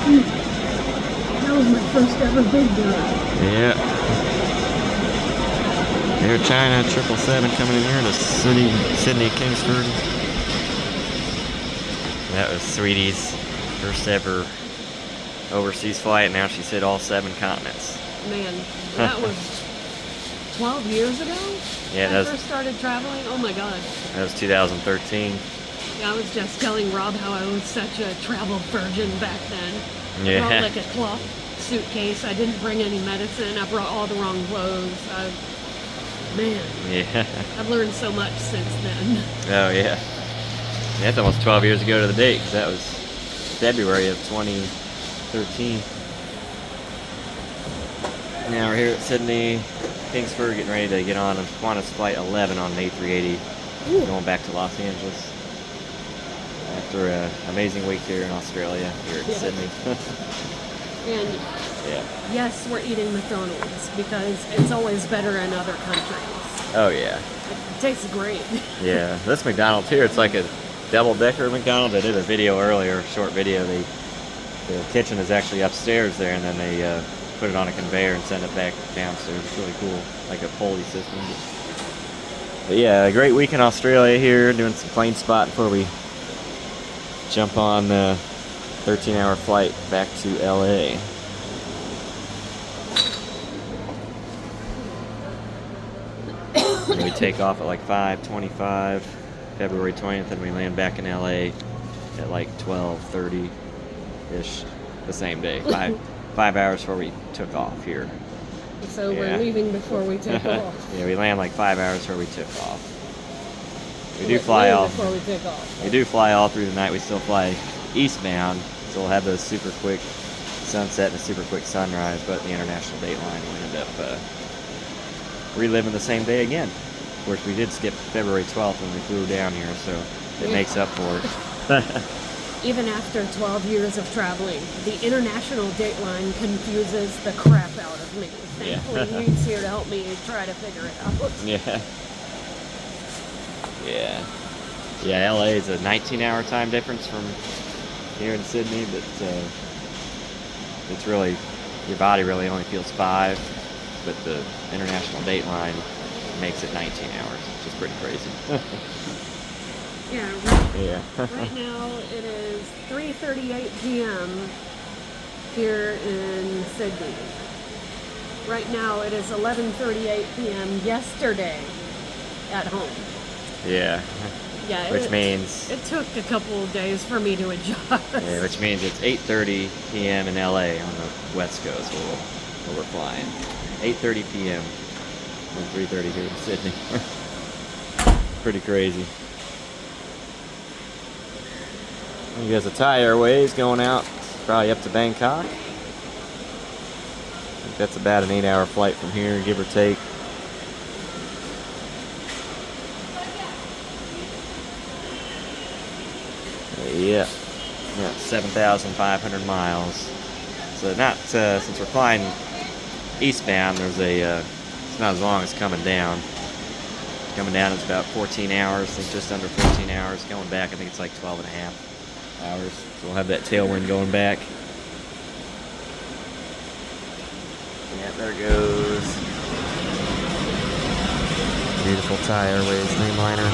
That was my first ever big day. Yeah. Air China 777 coming in here to Sydney Kingsford. That was Sweetie's first ever overseas flight. Now she's hit all 7 continents. Man, that was 12 years ago? Yeah, I first started traveling. Oh my god. That was 2013. Yeah, I was just telling Rob how I was such a travel virgin back then. I brought like a cloth suitcase. I didn't bring any medicine. I brought all the wrong clothes. Man. Yeah. I've learned so much since then. Oh yeah. That's almost 12 years ago to the date, because that was February of 2013. Now we're here at Sydney Kingsford, getting ready to get on Qantas Flight 11 on an A380, going back to Los Angeles after an amazing week here in Australia, here at Sydney. And yes, we're eating McDonald's because it's always better in other countries. Oh yeah. It tastes great. Yeah, this McDonald's here, it's like a double-decker McDonald's. I did a video earlier, a short video. The kitchen is actually upstairs there, and then they put it on a conveyor and send it back downstairs. It's really cool, like a pulley system. But yeah, a great week in Australia here, doing some plane spot before we jump on the 13-hour flight back to LA. And we take off at like 5:25, February 20th, and we land back in LA at like 12:30-ish the same day. 5 hours before we took off here. So we're leaving before we take off. Yeah, we land like 5 hours before we took off. We do fly all before we take off. We do fly all through the night. We still fly eastbound, so we'll have a super quick sunset and a super quick sunrise, but the international date line will end up reliving the same day again. Of course, we did skip February 12th when we flew down here, so it makes up for it. Even after 12 years of traveling, the international date line confuses the crap out of me. Thankfully, he's here to help me try to figure it out. Yeah, LA is a 19-hour time difference from here in Sydney, but it's really, your body really only feels 5, but the international date line makes it 19 hours, which is pretty crazy. Right now it is 3:38 p.m. here in Sydney. Right now it is 11:38 p.m. yesterday at home. Yeah, which means it took a couple of days for me to adjust. Yeah, which means it's 8:30 p.m. in LA on the West Coast where we're flying. 8:30 p.m. and 3:30 here in Sydney. Pretty crazy. You guys, the Thai Airways going out, probably up to Bangkok. I think that's about an 8-hour flight from here, give or take. Yeah, 7,500 miles. So not since we're flying eastbound, there's it's not as long as coming down. Coming down it's about 14 hours, I think just under 14 hours. Going back, I think it's like 12 and a half hours. So we'll have that tailwind going back. Yeah, there it goes. Beautiful Thai Airways Dreamliner.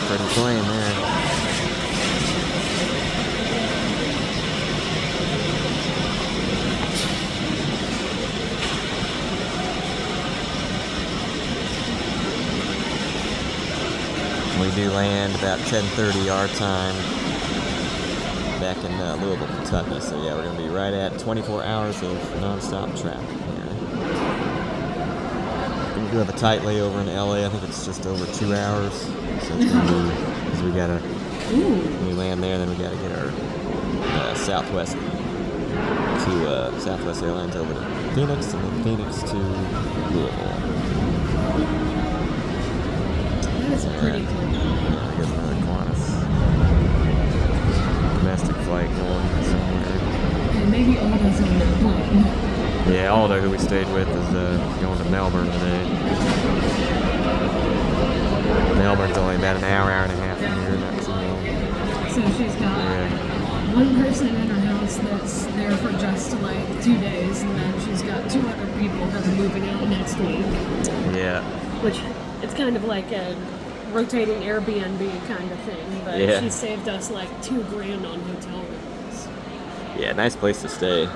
Pretty plane there. We do land about 10:30 our time back in Louisville, Kentucky. So yeah, we're going to be right at 24 hours of non-stop travel here. We do have a tight layover in LA. I think it's just over 2 hours. So it's going to be, because we got to, when we land there, then we got to get our Southwest Airlines over to Phoenix, and then Phoenix to Louisville. That is pretty cool. Yeah, here's another Qantas domestic flight going somewhere. And maybe Aldo's on that plane. Yeah, Aldo, who we stayed with, is going to Melbourne today. about an hour, hour and a half from here. That's So she's got one person in her house that's there for just like 2 days, and then she's got 2 other people that are moving out next week. Yeah. Which, it's kind of like a rotating Airbnb kind of thing, but Yeah. she saved us like $2,000 on hotel rooms. Yeah, nice place to stay.